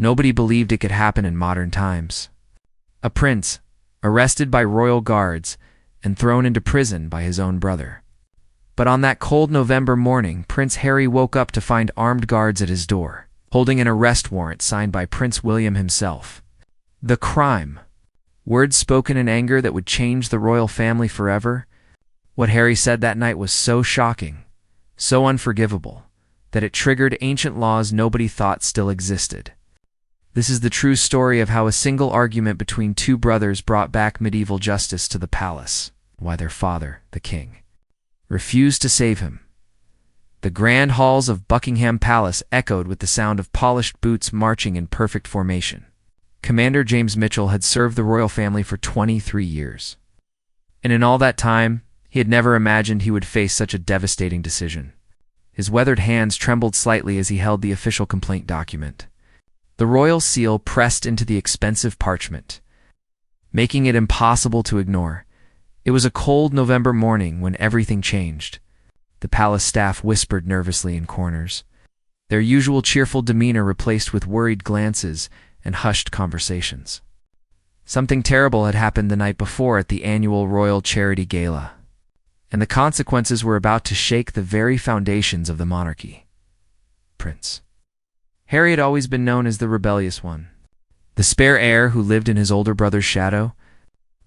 Nobody believed it could happen in modern times. A prince, arrested by royal guards and thrown into prison by his own brother. But on that cold November morning, Prince Harry woke up to find armed guards at his door, holding an arrest warrant signed by Prince William himself. The crime. Words spoken in anger that would change the royal family forever. What Harry said that night was so shocking, so unforgivable, that it triggered ancient laws nobody thought still existed. This is the true story of how a single argument between two brothers brought back medieval justice to the palace, why their father, the king, refused to save him. The grand halls of Buckingham Palace echoed with the sound of polished boots marching in perfect formation. Commander James Mitchell had served the royal family for 23 years. And in all that time, he had never imagined he would face such a devastating decision. His weathered hands trembled slightly as he held the official complaint document. The royal seal pressed into the expensive parchment, making it impossible to ignore. It was a cold November morning when everything changed. The palace staff whispered nervously in corners, their usual cheerful demeanor replaced with worried glances and hushed conversations. Something terrible had happened the night before at the annual Royal Charity Gala, and the consequences were about to shake the very foundations of the monarchy. Prince Harry had always been known as the rebellious one, the spare heir who lived in his older brother's shadow,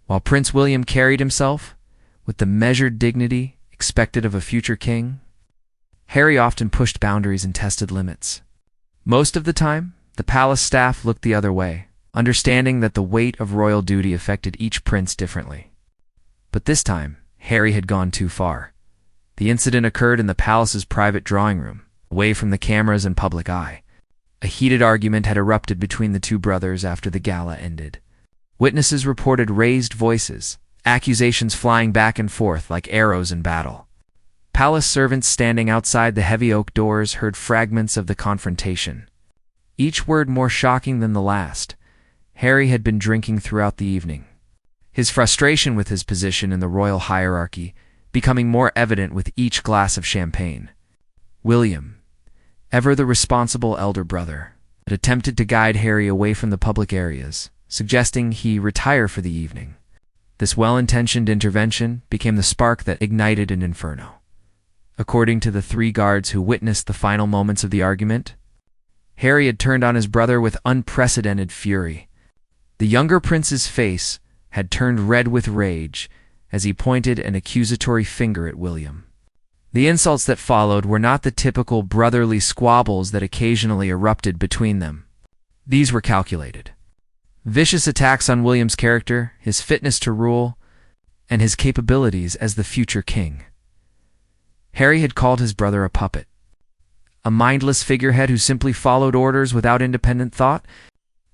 while Prince William carried himself with the measured dignity expected of a future king. Harry often pushed boundaries and tested limits. Most of the time, the palace staff looked the other way, understanding that the weight of royal duty affected each prince differently. But this time, Harry had gone too far. The incident occurred in the palace's private drawing room, away from the cameras and public eye. A heated argument had erupted between the two brothers after the gala ended. Witnesses reported raised voices, accusations flying back and forth like arrows in battle. Palace servants standing outside the heavy oak doors heard fragments of the confrontation, each word more shocking than the last. Harry had been drinking throughout the evening, his frustration with his position in the royal hierarchy becoming more evident with each glass of champagne. William, ever the responsible elder brother, had attempted to guide Harry away from the public areas, suggesting he retire for the evening. This well-intentioned intervention became the spark that ignited an inferno. According to the three guards who witnessed the final moments of the argument, Harry had turned on his brother with unprecedented fury. The younger prince's face had turned red with rage as he pointed an accusatory finger at William. The insults that followed were not the typical brotherly squabbles that occasionally erupted between them. These were calculated. Vicious attacks on William's character, his fitness to rule, and his capabilities as the future king. Harry had called his brother a puppet, a mindless figurehead who simply followed orders without independent thought.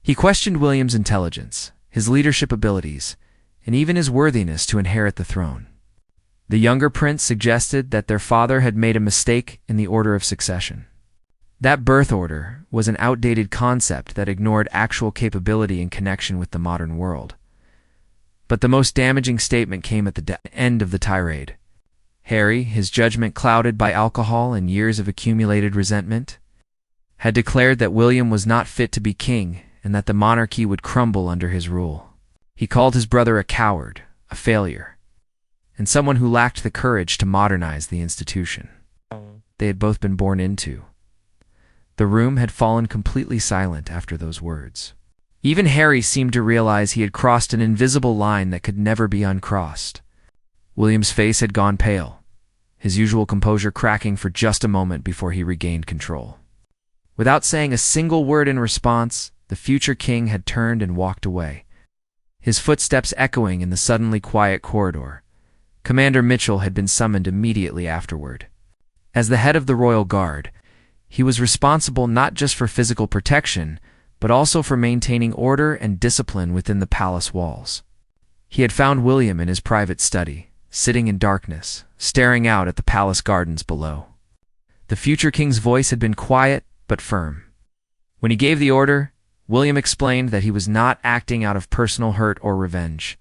He questioned William's intelligence, his leadership abilities, and even his worthiness to inherit the throne. The younger prince suggested that their father had made a mistake in the order of succession. That birth order was an outdated concept that ignored actual capability in connection with the modern world. But the most damaging statement came at the end of the tirade. Harry, his judgment clouded by alcohol and years of accumulated resentment, had declared that William was not fit to be king and that the monarchy would crumble under his rule. He called his brother a coward, a failure, and someone who lacked the courage to modernize the institution they had both been born into. The room had fallen completely silent after those words. Even Harry seemed to realize he had crossed an invisible line that could never be uncrossed. William's face had gone pale, his usual composure cracking for just a moment before he regained control. Without saying a single word in response, the future king had turned and walked away, his footsteps echoing in the suddenly quiet corridor. Commander Mitchell had been summoned immediately afterward. As the head of the royal guard, he was responsible not just for physical protection, but also for maintaining order and discipline within the palace walls. He had found William in his private study, sitting in darkness, staring out at the palace gardens below. The future king's voice had been quiet but firm. When he gave the order, William explained that he was not acting out of personal hurt or revenge.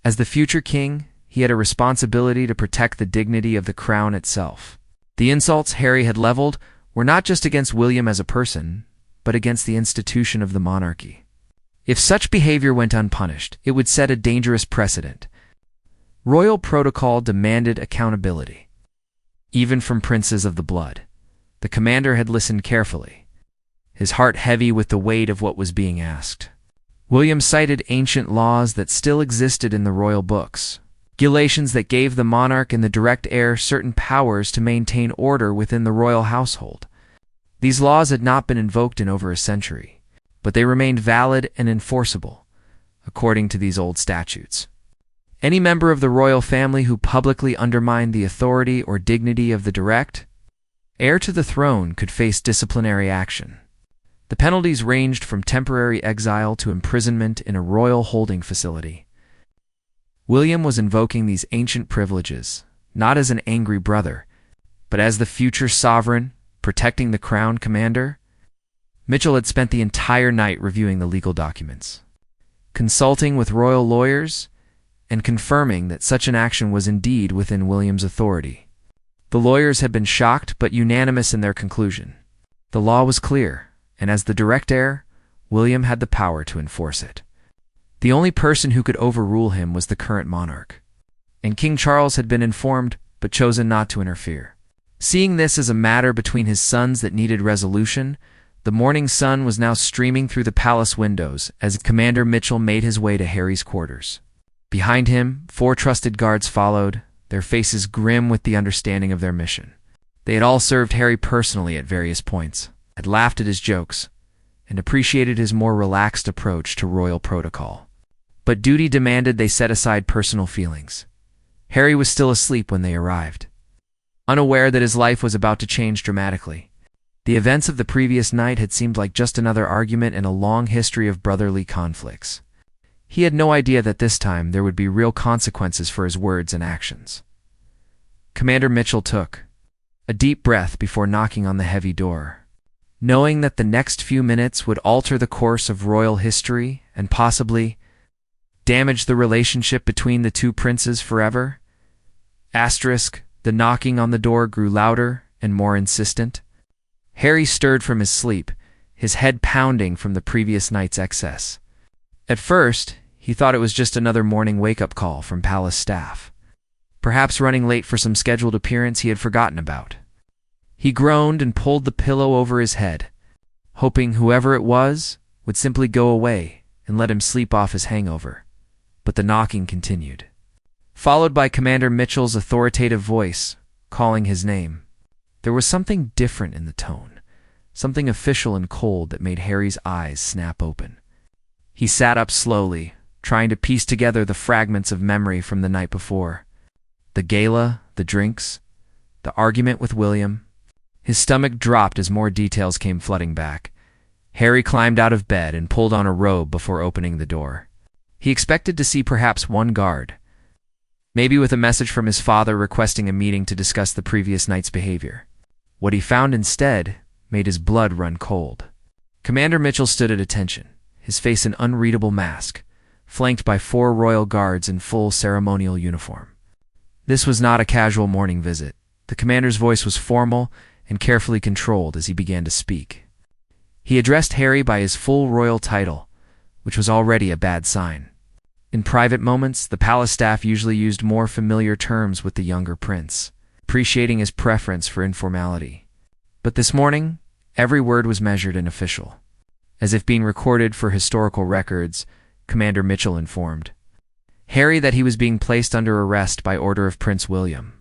As the future king, he had a responsibility to protect the dignity of the crown itself. The insults Harry had leveled were not just against William as a person, but against the institution of the monarchy. If such behavior went unpunished, it would set a dangerous precedent. Royal protocol demanded accountability. Even from princes of the blood. The commander had listened carefully, his heart heavy with the weight of what was being asked. William cited ancient laws that still existed in the royal books, regulations that gave the monarch and the direct heir certain powers to maintain order within the royal household. These laws had not been invoked in over a century, but they remained valid and enforceable, according to these old statutes. Any member of the royal family who publicly undermined the authority or dignity of the direct heir to the throne could face disciplinary action. The penalties ranged from temporary exile to imprisonment in a royal holding facility. William was invoking these ancient privileges, not as an angry brother, but as the future sovereign, protecting the crown commander. Mitchell had spent the entire night reviewing the legal documents, consulting with royal lawyers, and confirming that such an action was indeed within William's authority. The lawyers had been shocked but unanimous in their conclusion. The law was clear, and as the direct heir, William had the power to enforce it. The only person who could overrule him was the current monarch, and King Charles had been informed but chosen not to interfere. Seeing this as a matter between his sons that needed resolution, the morning sun was now streaming through the palace windows as Commander Mitchell made his way to Harry's quarters. Behind him, 4 trusted guards followed, their faces grim with the understanding of their mission. They had all served Harry personally at various points, had laughed at his jokes, and appreciated his more relaxed approach to royal protocol. But duty demanded they set aside personal feelings. Harry was still asleep when they arrived, unaware that his life was about to change dramatically. The events of the previous night had seemed like just another argument in a long history of brotherly conflicts. He had no idea that this time there would be real consequences for his words and actions. Commander Mitchell took a deep breath before knocking on the heavy door, knowing that the next few minutes would alter the course of royal history and possibly damage the relationship between the two princes forever. The knocking on the door grew louder and more insistent. Harry stirred from his sleep, his head pounding from the previous night's excess. At first, he thought it was just another morning wake-up call from palace staff, perhaps running late for some scheduled appearance he had forgotten about. He groaned and pulled the pillow over his head, hoping whoever it was would simply go away and let him sleep off his hangover. But the knocking continued, followed by Commander Mitchell's authoritative voice calling his name. There was something different in the tone, something official and cold that made Harry's eyes snap open. He sat up slowly, trying to piece together the fragments of memory from the night before. The gala, the drinks, the argument with William. His stomach dropped as more details came flooding back. Harry climbed out of bed and pulled on a robe before opening the door. He expected to see perhaps one guard, maybe with a message from his father requesting a meeting to discuss the previous night's behavior. What he found instead made his blood run cold. Commander Mitchell stood at attention, his face an unreadable mask, flanked by 4 royal guards in full ceremonial uniform. This was not a casual morning visit. The commander's voice was formal and carefully controlled as he began to speak. He addressed Harry by his full royal title, which was already a bad sign. In private moments, the palace staff usually used more familiar terms with the younger prince, appreciating his preference for informality. But this morning, every word was measured and official. As if being recorded for historical records, Commander Mitchell informed Harry that he was being placed under arrest by order of Prince William,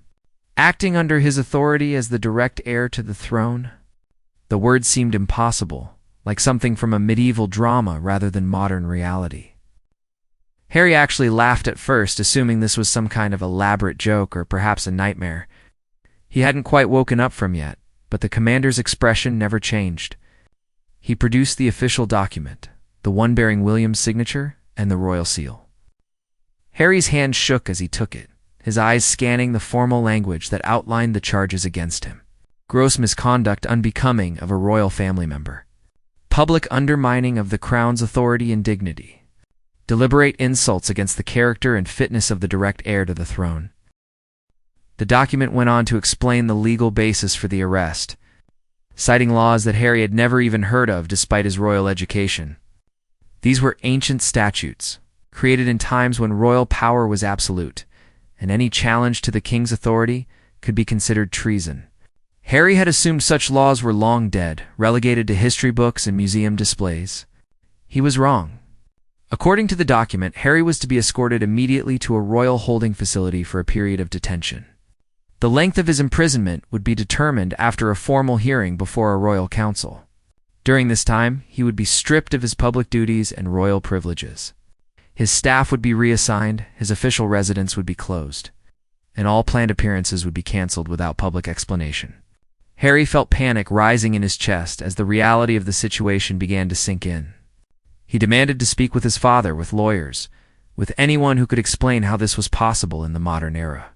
acting under his authority as the direct heir to the throne. The words seemed impossible, like something from a medieval drama rather than modern reality. Harry actually laughed at first, assuming this was some kind of elaborate joke or perhaps a nightmare. He hadn't quite woken up from yet, but the commander's expression never changed. He produced the official document, the one bearing William's signature and the royal seal. Harry's hand shook as he took it, his eyes scanning the formal language that outlined the charges against him. Gross misconduct unbecoming of a royal family member. Public undermining of the crown's authority and dignity. Deliberate insults against the character and fitness of the direct heir to the throne. The document went on to explain the legal basis for the arrest, citing laws that Harry had never even heard of despite his royal education. These were ancient statutes, created in times when royal power was absolute, and any challenge to the king's authority could be considered treason. Harry had assumed such laws were long dead, relegated to history books and museum displays. He was wrong. According to the document, Harry was to be escorted immediately to a royal holding facility for a period of detention. The length of his imprisonment would be determined after a formal hearing before a royal council. During this time, he would be stripped of his public duties and royal privileges. His staff would be reassigned, his official residence would be closed, and all planned appearances would be cancelled without public explanation. Harry felt panic rising in his chest as the reality of the situation began to sink in. He demanded to speak with his father, with lawyers, with anyone who could explain how this was possible in the modern era.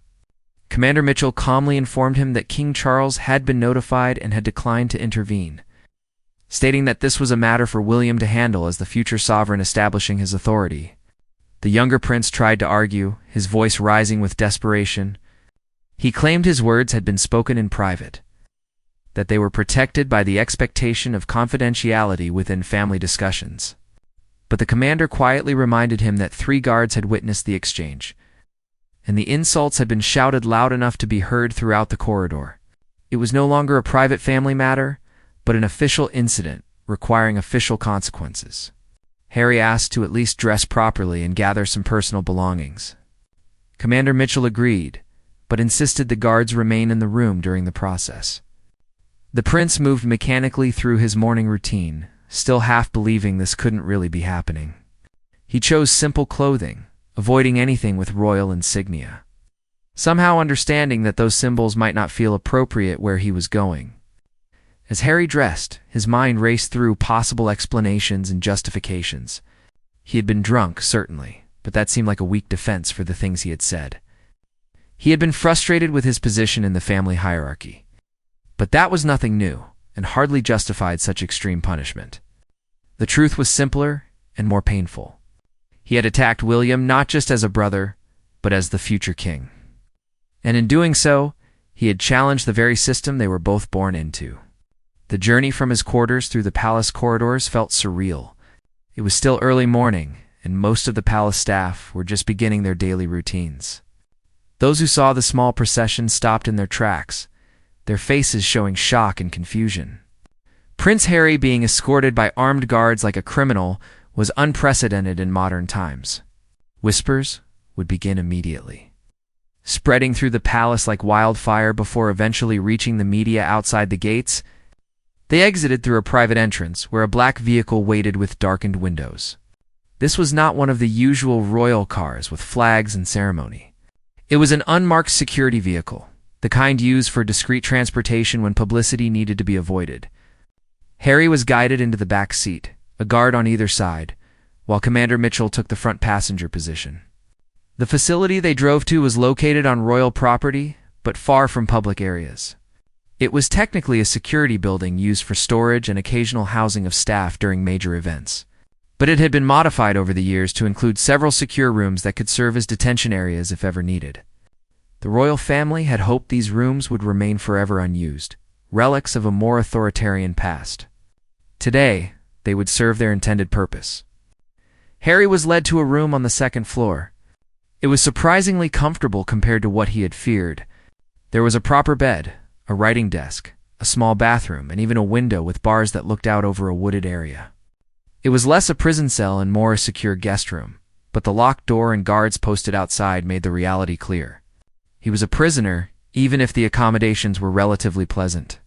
Commander Mitchell calmly informed him that King Charles had been notified and had declined to intervene, stating that this was a matter for William to handle as the future sovereign establishing his authority. The younger prince tried to argue, his voice rising with desperation. He claimed his words had been spoken in private, that they were protected by the expectation of confidentiality within family discussions. But the commander quietly reminded him that 3 guards had witnessed the exchange, and the insults had been shouted loud enough to be heard throughout the corridor. It was no longer a private family matter, but an official incident requiring official consequences. Harry asked to at least dress properly and gather some personal belongings. Commander Mitchell agreed, but insisted the guards remain in the room during the process. The prince moved mechanically through his morning routine, still half believing this couldn't really be happening. He chose simple clothing, avoiding anything with royal insignia, somehow understanding that those symbols might not feel appropriate where he was going. As Harry dressed, his mind raced through possible explanations and justifications. He had been drunk, certainly, but that seemed like a weak defense for the things he had said. He had been frustrated with his position in the family hierarchy, but that was nothing new, and hardly justified such extreme punishment. The truth was simpler and more painful. He had attacked William not just as a brother, but as the future king. And in doing so, he had challenged the very system they were both born into. The journey from his quarters through the palace corridors felt surreal. It was still early morning, and most of the palace staff were just beginning their daily routines. Those who saw the small procession stopped in their tracks, their faces showing shock and confusion. Prince Harry being escorted by armed guards like a criminal was unprecedented in modern times. Whispers would begin immediately, spreading through the palace like wildfire before eventually reaching the media outside the gates. They exited through a private entrance where a black vehicle waited with darkened windows. This was not one of the usual royal cars with flags and ceremony. It was an unmarked security vehicle, the kind used for discreet transportation when publicity needed to be avoided. Harry was guided into the back seat, a guard on either side, while Commander Mitchell took the front passenger position. The facility they drove to was located on royal property, but far from public areas. It was technically a security building used for storage and occasional housing of staff during major events, but it had been modified over the years to include several secure rooms that could serve as detention areas if ever needed. The royal family had hoped these rooms would remain forever unused, relics of a more authoritarian past. Today, they would serve their intended purpose. Harry was led to a room on the 2nd floor. It was surprisingly comfortable compared to what he had feared. There was a proper bed, a writing desk, a small bathroom, and even a window with bars that looked out over a wooded area. It was less a prison cell and more a secure guest room, but the locked door and guards posted outside made the reality clear. He was a prisoner, even if the accommodations were relatively pleasant.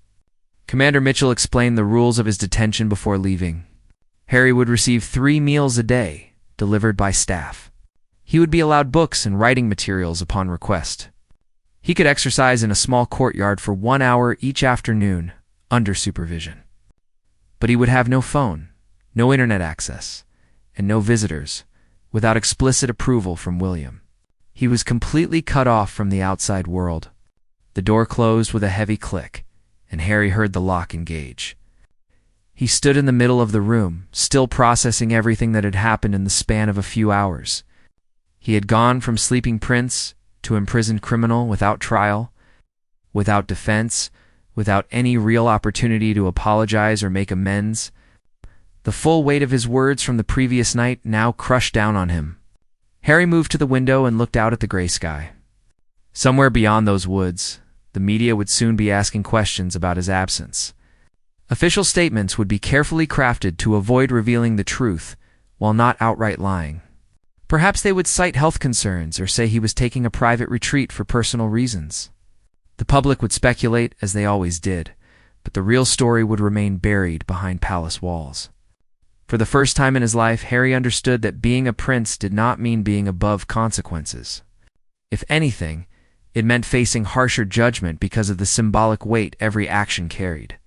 Commander Mitchell explained the rules of his detention before leaving. Harry would receive 3 meals a day, delivered by staff. He would be allowed books and writing materials upon request. He could exercise in a small courtyard for 1 hour each afternoon, under supervision. But he would have no phone, no internet access, and no visitors, without explicit approval from William. He was completely cut off from the outside world. The door closed with a heavy click, and Harry heard the lock engage. He stood in the middle of the room, still processing everything that had happened in the span of a few hours. He had gone from sleeping prince to imprisoned criminal without trial, without defense, without any real opportunity to apologize or make amends. The full weight of his words from the previous night now crushed down on him. Harry moved to the window and looked out at the gray sky. Somewhere beyond those woods, the media would soon be asking questions about his absence. Official statements would be carefully crafted to avoid revealing the truth while not outright lying. Perhaps they would cite health concerns or say he was taking a private retreat for personal reasons. The public would speculate, as they always did, but the real story would remain buried behind palace walls. For the first time in his life, Harry understood that being a prince did not mean being above consequences. If anything, it meant facing harsher judgment because of the symbolic weight every action carried.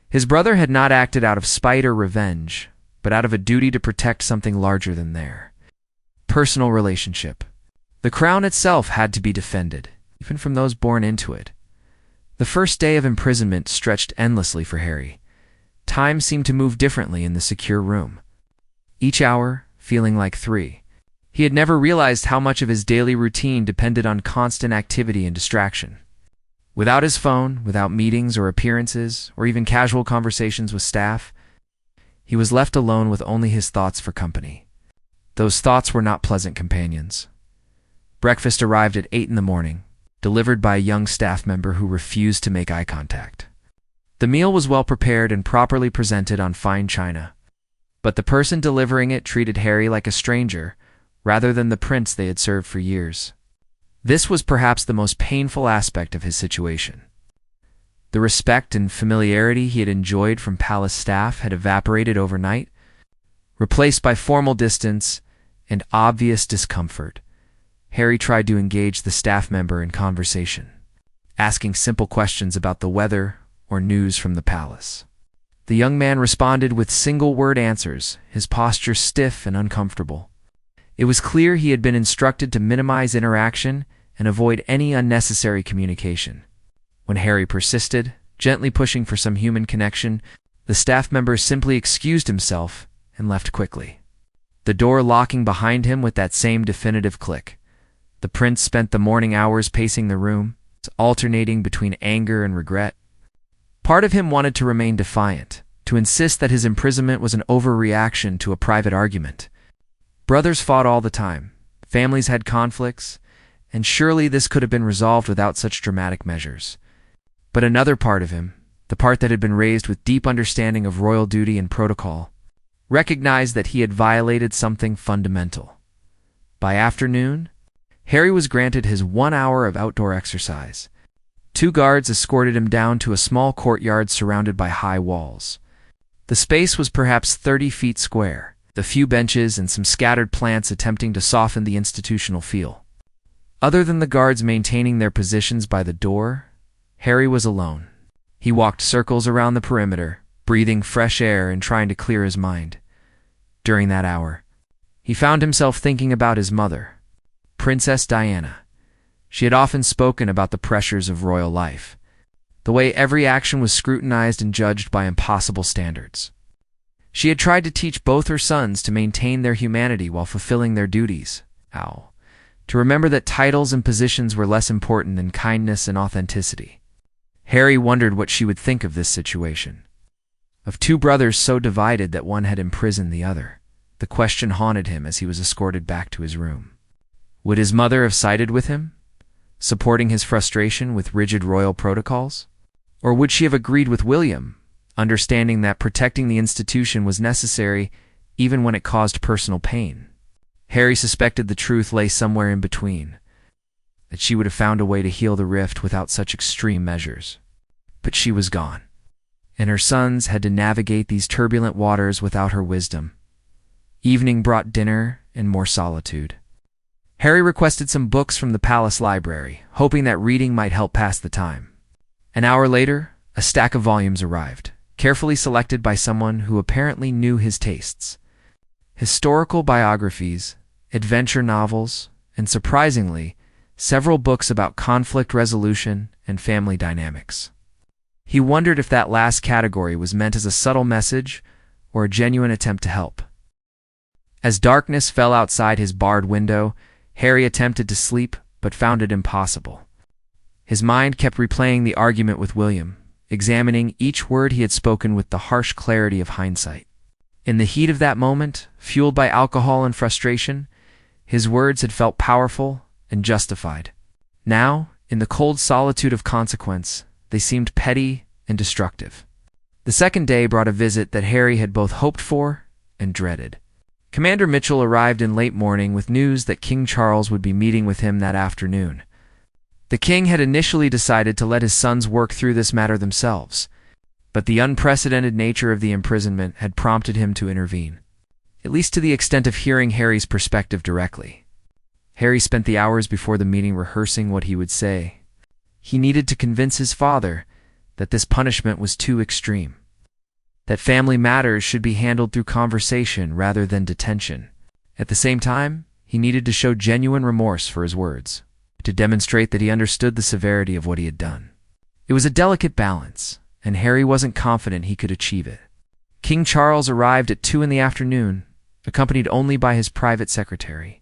His brother had not acted out of spite or revenge, but out of a duty to protect something larger than their personal relationship. The crown itself had to be defended, even from those born into it. The first day of imprisonment stretched endlessly for Harry. Time seemed to move differently in the secure room, each hour feeling like 3. He had never realized how much of his daily routine depended on constant activity and distraction. Without his phone, without meetings or appearances, or even casual conversations with staff, he was left alone with only his thoughts for company. Those thoughts were not pleasant companions. Breakfast arrived at 8 in the morning, delivered by a young staff member who refused to make eye contact. The meal was well prepared and properly presented on fine china, but the person delivering it treated Harry like a stranger, rather than the prince they had served for years. This was perhaps the most painful aspect of his situation. The respect and familiarity he had enjoyed from palace staff had evaporated overnight, replaced by formal distance and obvious discomfort. Harry tried to engage the staff member in conversation, asking simple questions about the weather or news from the palace. The young man responded with single-word answers, his posture stiff and uncomfortable. It was clear he had been instructed to minimize interaction and avoid any unnecessary communication. When Harry persisted, gently pushing for some human connection, the staff member simply excused himself and left quickly, the door locking behind him with that same definitive click. The prince spent the morning hours pacing the room, alternating between anger and regret. Part of him wanted to remain defiant, to insist that his imprisonment was an overreaction to a private argument. Brothers fought all the time, families had conflicts, and surely this could have been resolved without such dramatic measures. But another part of him, the part that had been raised with deep understanding of royal duty and protocol, recognized that he had violated something fundamental. By afternoon, Harry was granted his 1 hour of outdoor exercise. 2 guards escorted him down to a small courtyard surrounded by high walls. The space was perhaps 30 feet square, the few benches and some scattered plants attempting to soften the institutional feel. Other than the guards maintaining their positions by the door, Harry was alone. He walked circles around the perimeter, breathing fresh air and trying to clear his mind. During that hour, he found himself thinking about his mother, Princess Diana. She had often spoken about the pressures of royal life, the way every action was scrutinized and judged by impossible standards. She had tried to teach both her sons to maintain their humanity while fulfilling their duties, to remember that titles and positions were less important than kindness and authenticity. Harry wondered what she would think of this situation. Of 2 brothers so divided that one had imprisoned the other, the question haunted him as he was escorted back to his room. Would his mother have sided with him, supporting his frustration with rigid royal protocols? Or would she have agreed with William, understanding that protecting the institution was necessary even when it caused personal pain? Harry suspected the truth lay somewhere in between, that she would have found a way to heal the rift without such extreme measures. But she was gone, and her sons had to navigate these turbulent waters without her wisdom. Evening brought dinner and more solitude. Harry requested some books from the palace library, hoping that reading might help pass the time. An hour later, a stack of volumes arrived, carefully selected by someone who apparently knew his tastes. Historical biographies, adventure novels, and surprisingly, several books about conflict resolution and family dynamics. He wondered if that last category was meant as a subtle message or a genuine attempt to help. As darkness fell outside his barred window, Harry attempted to sleep, but found it impossible. His mind kept replaying the argument with William, examining each word he had spoken with the harsh clarity of hindsight. In the heat of that moment, fueled by alcohol and frustration, his words had felt powerful and justified. Now, in the cold solitude of consequence, they seemed petty and destructive. The second day brought a visit that Harry had both hoped for and dreaded. Commander Mitchell arrived in late morning with news that King Charles would be meeting with him that afternoon. The king had initially decided to let his sons work through this matter themselves, but the unprecedented nature of the imprisonment had prompted him to intervene, at least to the extent of hearing Harry's perspective directly. Harry spent the hours before the meeting rehearsing what he would say. He needed to convince his father that this punishment was too extreme, that family matters should be handled through conversation rather than detention. At the same time, he needed to show genuine remorse for his words, to demonstrate that he understood the severity of what he had done. It was a delicate balance, and Harry wasn't confident he could achieve it. King Charles arrived at 2 p.m, accompanied only by his private secretary.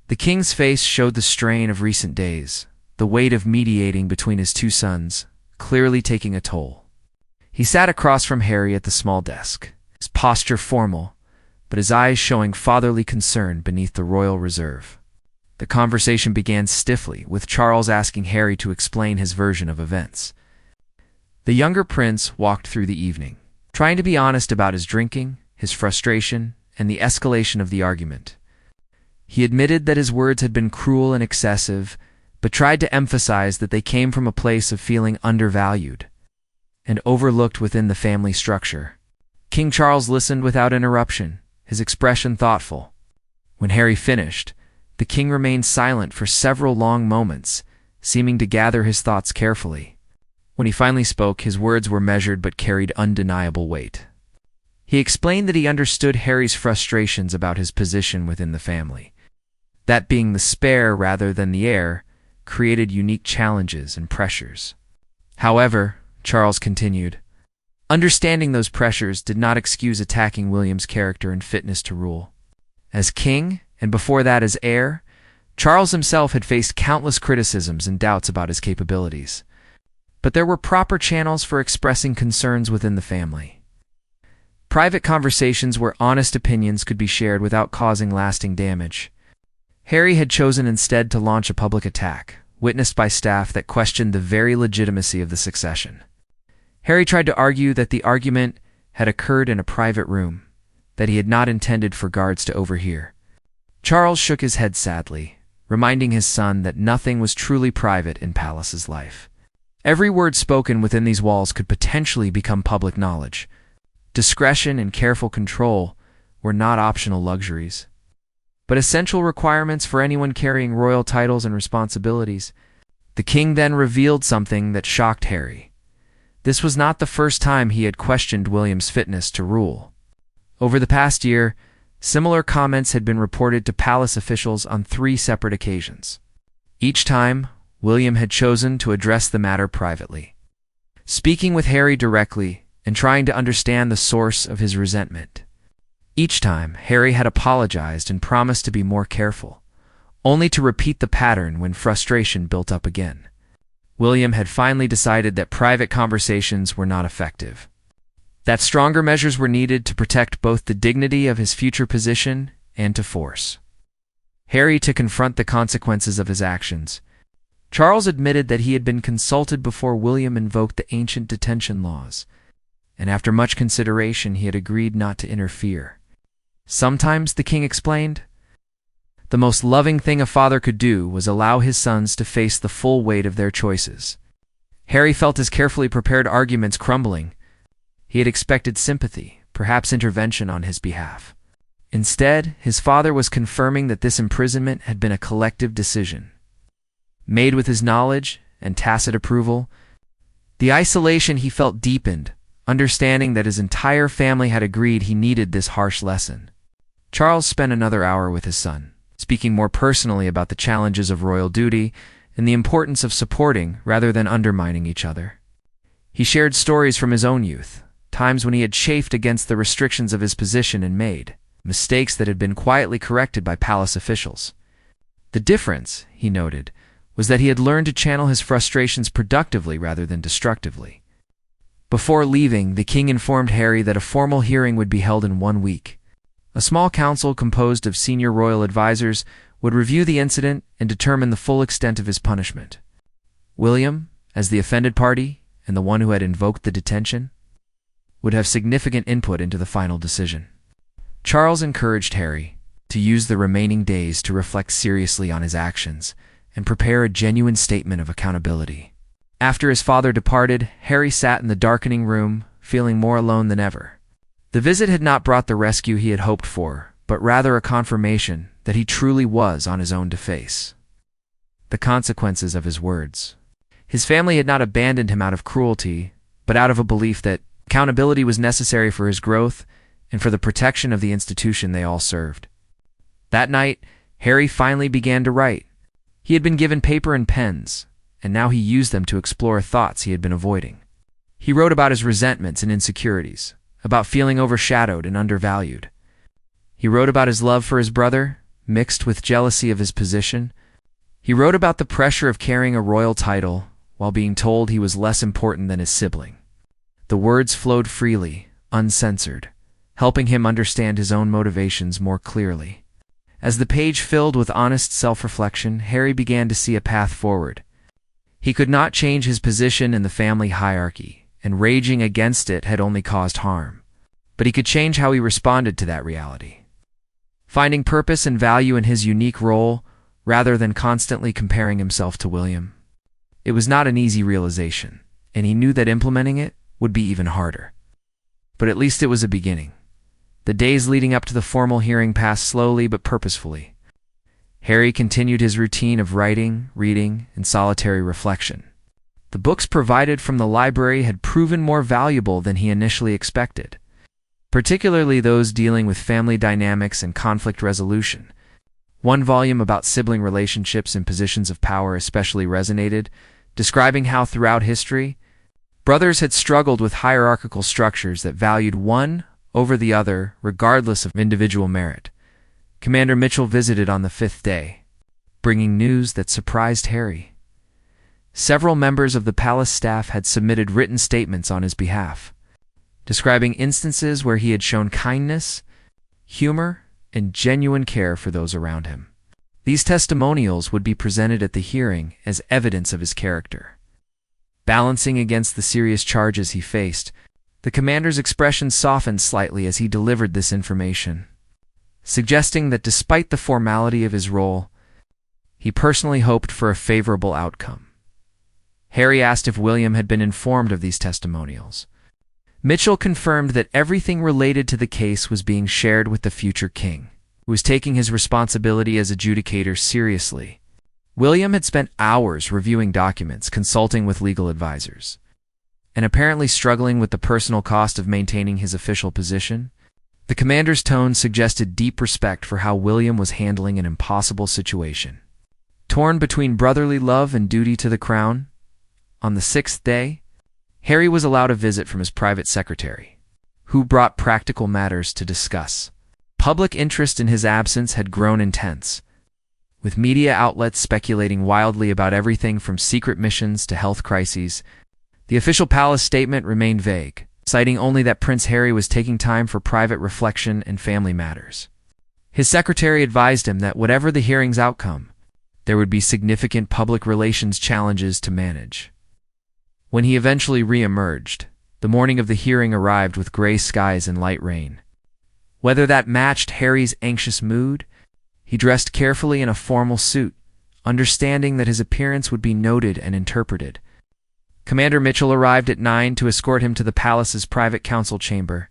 The king's face showed the strain of recent days, the weight of mediating between his two sons, clearly taking a toll. He sat across from Harry at the small desk, his posture formal, but his eyes showing fatherly concern beneath the royal reserve. The conversation began stiffly, with Charles asking Harry to explain his version of events. The younger prince walked through the evening, trying to be honest about his drinking, his frustration, and the escalation of the argument. He admitted that his words had been cruel and excessive, but tried to emphasize that they came from a place of feeling undervalued and overlooked within the family structure. King Charles listened without interruption, his expression thoughtful. When Harry finished, the king remained silent for several long moments, seeming to gather his thoughts carefully. When he finally spoke, his words were measured but carried undeniable weight. He explained that he understood Harry's frustrations about his position within the family. That being the spare rather than the heir created unique challenges and pressures. However, Charles continued, understanding those pressures did not excuse attacking William's character and fitness to rule. As king, and before that as heir, Charles himself had faced countless criticisms and doubts about his capabilities. But there were proper channels for expressing concerns within the family. Private conversations where honest opinions could be shared without causing lasting damage. Harry had chosen instead to launch a public attack, witnessed by staff that questioned the very legitimacy of the succession. Harry tried to argue that the argument had occurred in a private room, that he had not intended for guards to overhear. Charles shook his head sadly, reminding his son that nothing was truly private in Palace's life. Every word spoken within these walls could potentially become public knowledge. Discretion and careful control were not optional luxuries, but essential requirements for anyone carrying royal titles and responsibilities. The king then revealed something that shocked Harry. This was not the first time he had questioned William's fitness to rule. Over the past year, similar comments had been reported to palace officials on 3 separate occasions. Each time, William had chosen to address the matter privately, speaking with Harry directly and trying to understand the source of his resentment. Each time, Harry had apologized and promised to be more careful, only to repeat the pattern when frustration built up again. William had finally decided that private conversations were not effective, that stronger measures were needed to protect both the dignity of his future position and to force Harry to confront the consequences of his actions. Charles admitted that he had been consulted before William invoked the ancient detention laws, and after much consideration he had agreed not to interfere. Sometimes, the king explained, the most loving thing a father could do was allow his sons to face the full weight of their choices. Harry felt his carefully prepared arguments crumbling. He had expected sympathy, perhaps intervention on his behalf. Instead, his father was confirming that this imprisonment had been a collective decision, made with his knowledge and tacit approval. The isolation he felt deepened, understanding that his entire family had agreed he needed this harsh lesson. Charles spent another hour with his son, speaking more personally about the challenges of royal duty and the importance of supporting rather than undermining each other. He shared stories from his own youth, times when he had chafed against the restrictions of his position and made mistakes that had been quietly corrected by palace officials. The difference, he noted, was that he had learned to channel his frustrations productively rather than destructively. Before leaving, the king informed Harry that a formal hearing would be held in 1 week. A small council composed of senior royal advisors would review the incident and determine the full extent of his punishment. William, as the offended party and the one who had invoked the detention, would have significant input into the final decision. Charles encouraged Harry to use the remaining days to reflect seriously on his actions and prepare a genuine statement of accountability. After his father departed, Harry sat in the darkening room, feeling more alone than ever. The visit had not brought the rescue he had hoped for, but rather a confirmation that he truly was on his own to face the consequences of his words. His family had not abandoned him out of cruelty, but out of a belief that accountability was necessary for his growth and for the protection of the institution they all served. That night, Harry finally began to write. He had been given paper and pens, and now he used them to explore thoughts he had been avoiding. He wrote about his resentments and insecurities, about feeling overshadowed and undervalued. He wrote about his love for his brother, mixed with jealousy of his position. He wrote about the pressure of carrying a royal title while being told he was less important than his sibling. The words flowed freely, uncensored, helping him understand his own motivations more clearly. As the page filled with honest self-reflection, Harry began to see a path forward. He could not change his position in the family hierarchy, and raging against it had only caused harm. But he could change how he responded to that reality, finding purpose and value in his unique role rather than constantly comparing himself to William. It was not an easy realization, and he knew that implementing it would be even harder. But at least it was a beginning. The days leading up to the formal hearing passed slowly but purposefully. Harry continued his routine of writing, reading, and solitary reflection. The books provided from the library had proven more valuable than he initially expected, particularly those dealing with family dynamics and conflict resolution. One volume about sibling relationships and positions of power especially resonated, describing how throughout history, brothers had struggled with hierarchical structures that valued one over the other regardless of individual merit. Commander Mitchell visited on the 5th day, bringing news that surprised Harry. Several members of the palace staff had submitted written statements on his behalf, describing instances where he had shown kindness, humor, and genuine care for those around him. These testimonials would be presented at the hearing as evidence of his character. Balancing against the serious charges he faced, the commander's expression softened slightly as he delivered this information, suggesting that despite the formality of his role, he personally hoped for a favorable outcome. Harry asked if William had been informed of these testimonials. Mitchell confirmed that everything related to the case was being shared with the future king, who was taking his responsibility as adjudicator seriously. William had spent hours reviewing documents, consulting with legal advisors, and apparently struggling with the personal cost of maintaining his official position. The commander's tone suggested deep respect for how William was handling an impossible situation. Torn between brotherly love and duty to the crown, on the 6th day, Harry was allowed a visit from his private secretary, who brought practical matters to discuss. Public interest in his absence had grown intense, with media outlets speculating wildly about everything from secret missions to health crises. The official palace statement remained vague, citing only that Prince Harry was taking time for private reflection and family matters. His secretary advised him that whatever the hearing's outcome, there would be significant public relations challenges to manage. When he eventually re-emerged, the morning of the hearing arrived with gray skies and light rain. Whether that matched Harry's anxious mood, he dressed carefully in a formal suit, understanding that his appearance would be noted and interpreted. Commander Mitchell arrived at 9 to escort him to the palace's private council chamber,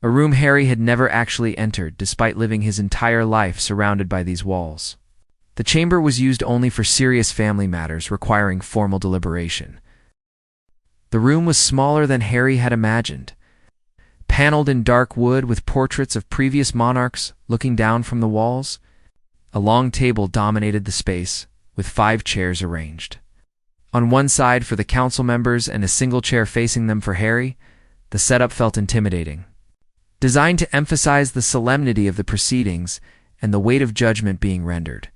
a room Harry had never actually entered despite living his entire life surrounded by these walls. The chamber was used only for serious family matters requiring formal deliberation. The room was smaller than Harry had imagined, paneled in dark wood with portraits of previous monarchs looking down from the walls. A long table dominated the space, with 5 chairs arranged. On one side for the council members and a single chair facing them for Harry, the setup felt intimidating. Designed to emphasize the solemnity of the proceedings and the weight of judgment being rendered,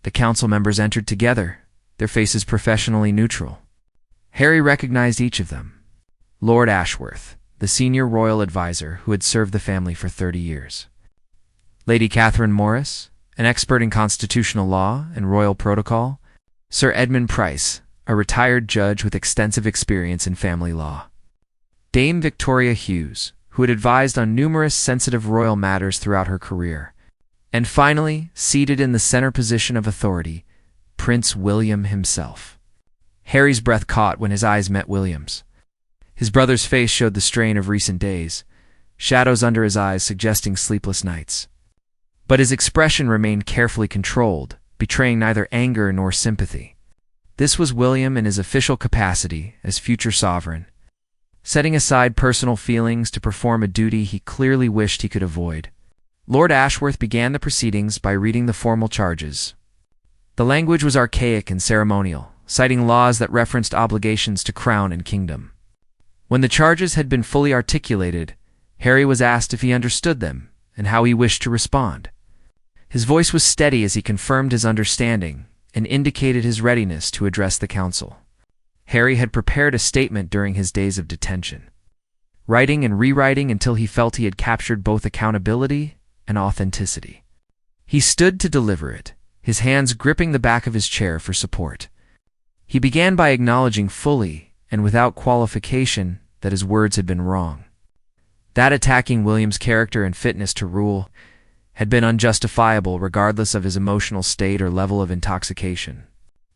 the council members entered together, their faces professionally neutral. Harry recognized each of them. Lord Ashworth, the senior royal advisor who had served the family for 30 years. Lady Catherine Morris, an expert in constitutional law and royal protocol. Sir Edmund Price, a retired judge with extensive experience in family law. Dame Victoria Hughes, who had advised on numerous sensitive royal matters throughout her career. And finally, seated in the center position of authority, Prince William himself. Harry's breath caught when his eyes met William's. His brother's face showed the strain of recent days, shadows under his eyes suggesting sleepless nights. But his expression remained carefully controlled, betraying neither anger nor sympathy. This was William in his official capacity as future sovereign, setting aside personal feelings to perform a duty he clearly wished he could avoid. Lord Ashworth began the proceedings by reading the formal charges. The language was archaic and ceremonial, citing laws that referenced obligations to crown and kingdom. When the charges had been fully articulated, Harry was asked if he understood them and how he wished to respond. His voice was steady as he confirmed his understanding and indicated his readiness to address the council. Harry had prepared a statement during his days of detention, writing and rewriting until he felt he had captured both accountability and authenticity. He stood to deliver it, his hands gripping the back of his chair for support. He began by acknowledging fully and without qualification that his words had been wrong, that attacking William's character and fitness to rule had been unjustifiable regardless of his emotional state or level of intoxication.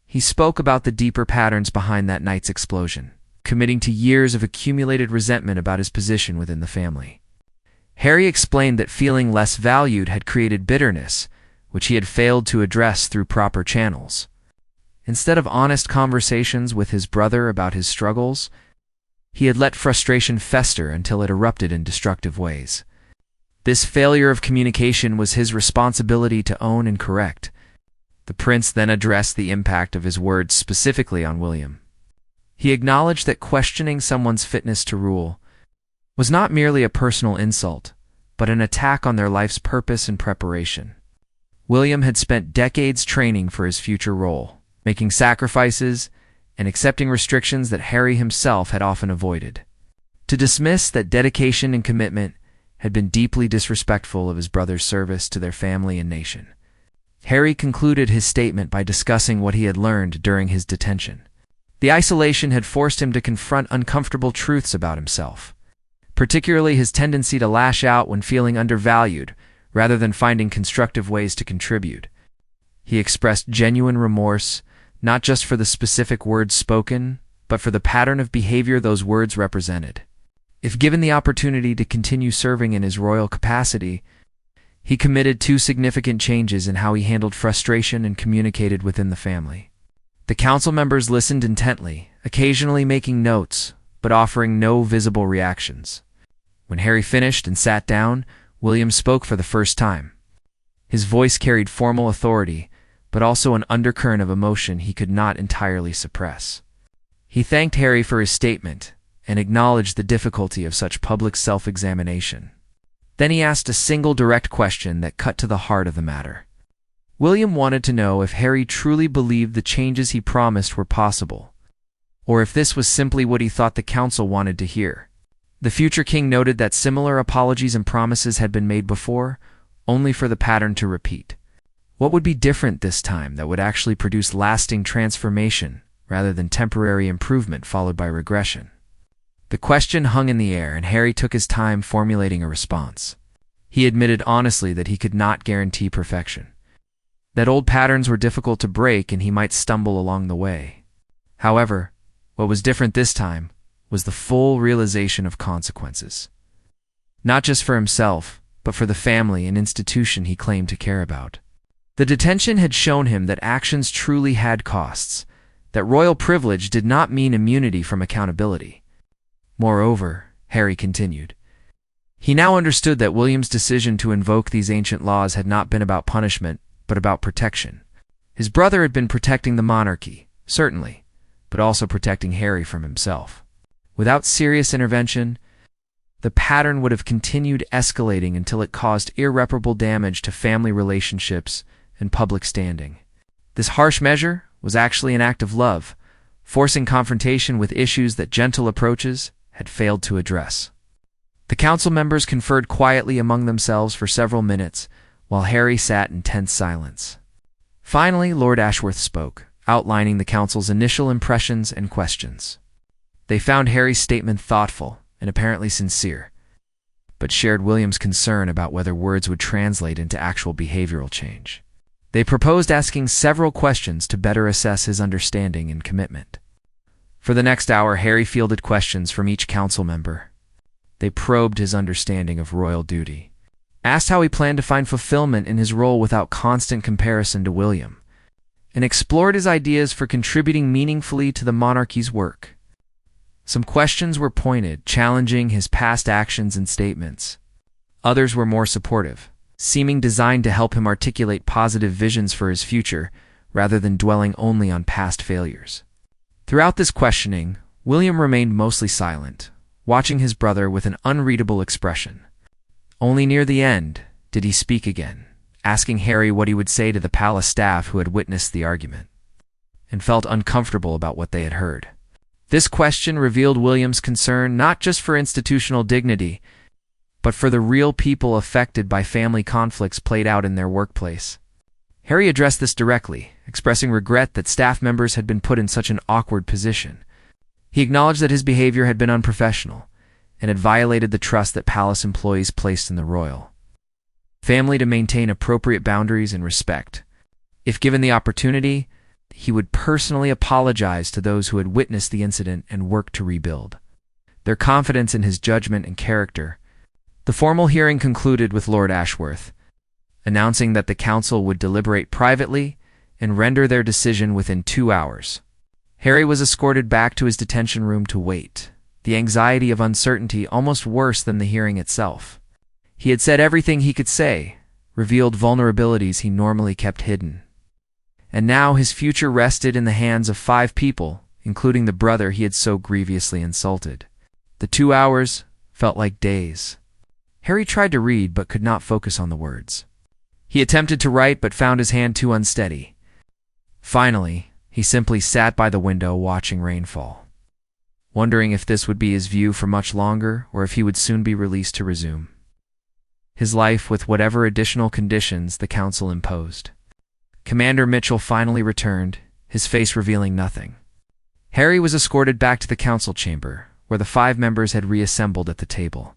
He spoke about the deeper patterns behind that night's explosion, committing to years of accumulated resentment about his position within the family. Harry explained that feeling less valued had created bitterness, which he had failed to address through proper channels. Instead of honest conversations with his brother about his struggles, he had let frustration fester until it erupted in destructive ways. This failure of communication was his responsibility to own and correct. The prince then addressed the impact of his words specifically on William. He acknowledged that questioning someone's fitness to rule was not merely a personal insult, but an attack on their life's purpose and preparation. William had spent decades training for his future role, making sacrifices and accepting restrictions that Harry himself had often avoided. To dismiss that dedication and commitment had been deeply disrespectful of his brother's service to their family and nation. Harry concluded his statement by discussing what he had learned during his detention. The isolation had forced him to confront uncomfortable truths about himself, particularly his tendency to lash out when feeling undervalued rather than finding constructive ways to contribute. He expressed genuine remorse, not just for the specific words spoken, but for the pattern of behavior those words represented. If given the opportunity to continue serving in his royal capacity, he committed 2 significant changes in how he handled frustration and communicated within the family. The council members listened intently, occasionally making notes, but offering no visible reactions. When Harry finished and sat down, William spoke for the first time. His voice carried formal authority, but also an undercurrent of emotion he could not entirely suppress. He thanked Harry for his statement and acknowledged the difficulty of such public self-examination. Then he asked a single direct question that cut to the heart of the matter. William wanted to know if Harry truly believed the changes he promised were possible, or if this was simply what he thought the council wanted to hear. The future king noted that similar apologies and promises had been made before, only for the pattern to repeat. What would be different this time that would actually produce lasting transformation rather than temporary improvement followed by regression? The question hung in the air, and Harry took his time formulating a response. He admitted honestly that he could not guarantee perfection, that old patterns were difficult to break and he might stumble along the way. However, what was different this time was the full realization of consequences, not just for himself, but for the family and institution he claimed to care about. The detention had shown him that actions truly had costs, that royal privilege did not mean immunity from accountability. Moreover, Harry continued, he now understood that William's decision to invoke these ancient laws had not been about punishment, but about protection. His brother had been protecting the monarchy, certainly, but also protecting Harry from himself. Without serious intervention, the pattern would have continued escalating until it caused irreparable damage to family relationships and public standing. This harsh measure was actually an act of love, forcing confrontation with issues that gentle approaches had failed to address. The council members conferred quietly among themselves for several minutes, while Harry sat in tense silence. Finally, Lord Ashworth spoke, outlining the council's initial impressions and questions. They found Harry's statement thoughtful and apparently sincere, but shared William's concern about whether words would translate into actual behavioral change. They proposed asking several questions to better assess his understanding and commitment. For the next hour, Harry fielded questions from each council member. They probed his understanding of royal duty, asked how he planned to find fulfillment in his role without constant comparison to William, and explored his ideas for contributing meaningfully to the monarchy's work. Some questions were pointed, challenging his past actions and statements. Others were more supportive, seeming designed to help him articulate positive visions for his future, rather than dwelling only on past failures. Throughout this questioning, William remained mostly silent, watching his brother with an unreadable expression. Only near the end did he speak again, asking Harry what he would say to the palace staff who had witnessed the argument, and felt uncomfortable about what they had heard. This question revealed William's concern not just for institutional dignity, but for the real people affected by family conflicts played out in their workplace. Harry addressed this directly, expressing regret that staff members had been put in such an awkward position. He acknowledged that his behavior had been unprofessional and had violated the trust that palace employees placed in the royal family to maintain appropriate boundaries and respect. If given the opportunity, he would personally apologize to those who had witnessed the incident and work to rebuild their confidence in his judgment and character. The formal hearing concluded with Lord Ashworth announcing that the council would deliberate privately and render their decision within 2 hours. Harry was escorted back to his detention room to wait, the anxiety of uncertainty almost worse than the hearing itself. He had said everything he could say, revealed vulnerabilities he normally kept hidden. And now his future rested in the hands of 5 people, including the brother he had so grievously insulted. The 2 hours felt like days. Harry tried to read but could not focus on the words. He attempted to write but found his hand too unsteady. Finally, he simply sat by the window watching rainfall, wondering if this would be his view for much longer or if he would soon be released to resume his life with whatever additional conditions the council imposed. Commander Mitchell finally returned, his face revealing nothing. Harry was escorted back to the council chamber, where the 5 members had reassembled at the table.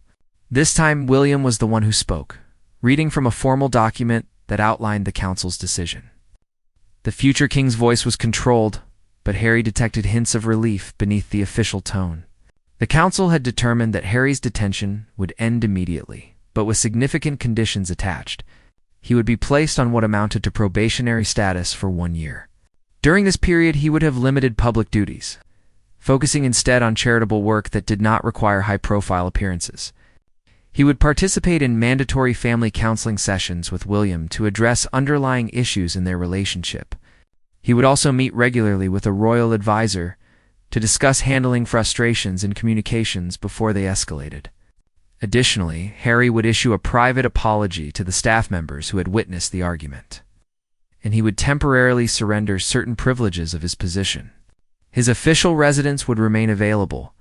This time, William was the one who spoke, reading from a formal document that outlined the council's decision. The future king's voice was controlled, but Harry detected hints of relief beneath the official tone. The council had determined that Harry's detention would end immediately, but with significant conditions attached. He would be placed on what amounted to probationary status for 1 year. During this period, he would have limited public duties, focusing instead on charitable work that did not require high-profile appearances. He would participate in mandatory family counseling sessions with William to address underlying issues in their relationship. He would also meet regularly with a royal advisor to discuss handling frustrations in communications before they escalated. Additionally, Harry would issue a private apology to the staff members who had witnessed the argument, and he would temporarily surrender certain privileges of his position. His official residence would remain available,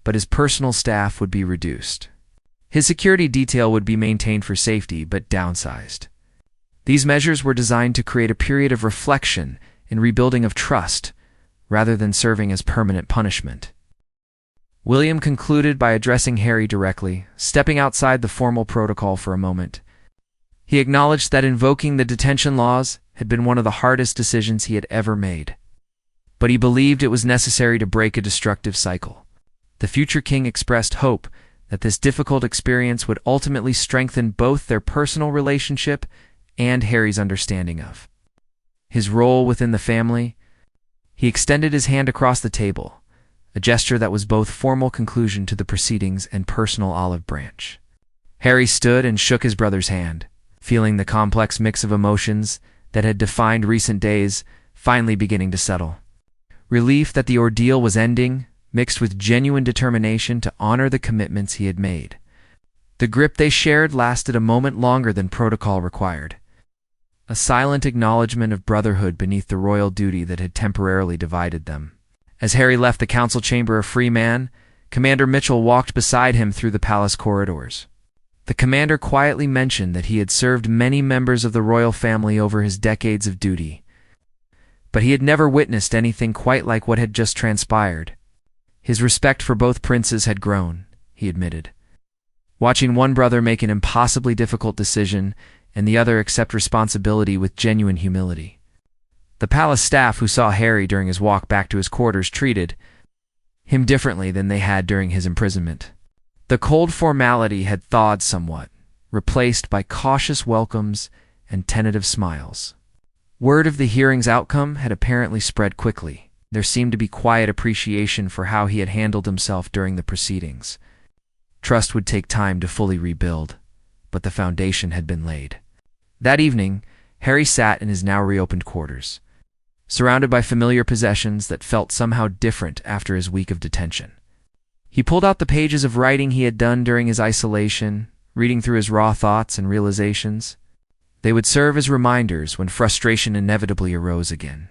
but his personal staff would be reduced. His security detail would be maintained for safety, but downsized. These measures were designed to create a period of reflection and rebuilding of trust, rather than serving as permanent punishment. William concluded by addressing Harry directly, stepping outside the formal protocol for a moment. He acknowledged that invoking the detention laws had been one of the hardest decisions he had ever made, but he believed it was necessary to break a destructive cycle. The future king expressed hope that this difficult experience would ultimately strengthen both their personal relationship and Harry's understanding of his role within the family. He extended his hand across the table, a gesture that was both formal conclusion to the proceedings and personal olive branch. Harry stood and shook his brother's hand, feeling the complex mix of emotions that had defined recent days finally beginning to settle. Relief that the ordeal was ending, mixed with genuine determination to honor the commitments he had made. The grip they shared lasted a moment longer than protocol required, a silent acknowledgement of brotherhood beneath the royal duty that had temporarily divided them. As Harry left the council chamber a free man, Commander Mitchell walked beside him through the palace corridors. The commander quietly mentioned that he had served many members of the royal family over his decades of duty, but he had never witnessed anything quite like what had just transpired. His respect for both princes had grown, he admitted. Watching one brother make an impossibly difficult decision and the other accept responsibility with genuine humility. The palace staff who saw Harry during his walk back to his quarters treated him differently than they had during his imprisonment. The cold formality had thawed somewhat, replaced by cautious welcomes and tentative smiles. Word of the hearing's outcome had apparently spread quickly. There seemed to be quiet appreciation for how he had handled himself during the proceedings. Trust would take time to fully rebuild, but the foundation had been laid. That evening, Harry sat in his now reopened quarters, surrounded by familiar possessions that felt somehow different after his week of detention. He pulled out the pages of writing he had done during his isolation, reading through his raw thoughts and realizations. They would serve as reminders when frustration inevitably arose again.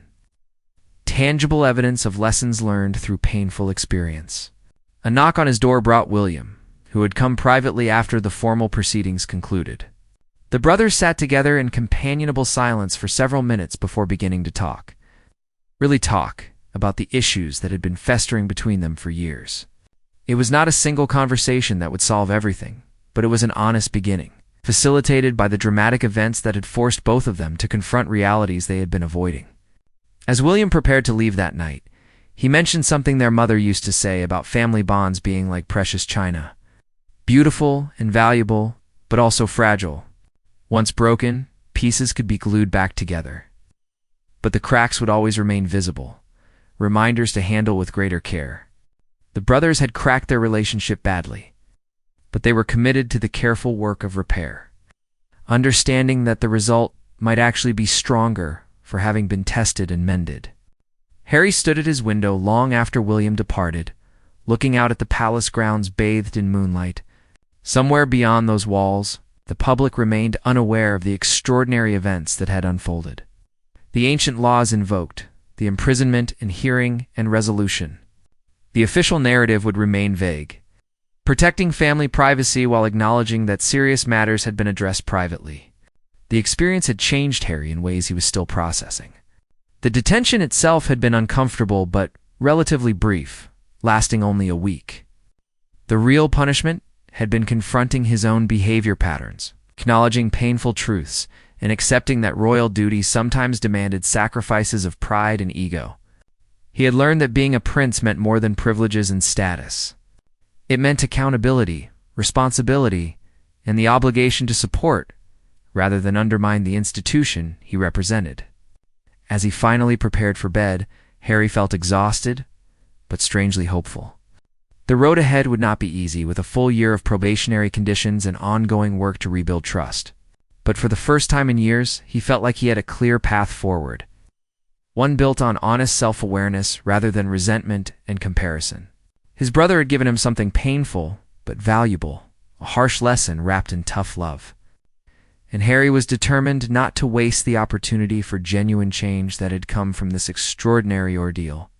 Tangible evidence of lessons learned through painful experience. A knock on his door brought William, who had come privately after the formal proceedings concluded. The brothers sat together in companionable silence for several minutes before beginning to talk. Really talk about the issues that had been festering between them for years. It was not a single conversation that would solve everything, but it was an honest beginning, facilitated by the dramatic events that had forced both of them to confront realities they had been avoiding. As William prepared to leave that night, he mentioned something their mother used to say about family bonds being like precious china. Beautiful and valuable, but also fragile. Once broken, pieces could be glued back together. But the cracks would always remain visible, reminders to handle with greater care. The brothers had cracked their relationship badly, but they were committed to the careful work of repair, understanding that the result might actually be stronger for having been tested and mended. Harry stood at his window long after William departed, looking out at the palace grounds bathed in moonlight. Somewhere beyond those walls, the public remained unaware of the extraordinary events that had unfolded. The ancient laws invoked, the imprisonment and hearing and resolution. The official narrative would remain vague, protecting family privacy while acknowledging that serious matters had been addressed privately. The experience had changed Harry in ways he was still processing. The detention itself had been uncomfortable but relatively brief, lasting only a week. The real punishment had been confronting his own behavior patterns, acknowledging painful truths, and accepting that royal duty sometimes demanded sacrifices of pride and ego. He had learned that being a prince meant more than privileges and status. It meant accountability, responsibility, and the obligation to support, rather than undermine the institution he represented. As he finally prepared for bed, Harry felt exhausted, but strangely hopeful. The road ahead would not be easy, with a full year of probationary conditions and ongoing work to rebuild trust. But for the first time in years, he felt like he had a clear path forward, one built on honest self-awareness rather than resentment and comparison. His brother had given him something painful but valuable, a harsh lesson wrapped in tough love. And Harry was determined not to waste the opportunity for genuine change that had come from this extraordinary ordeal.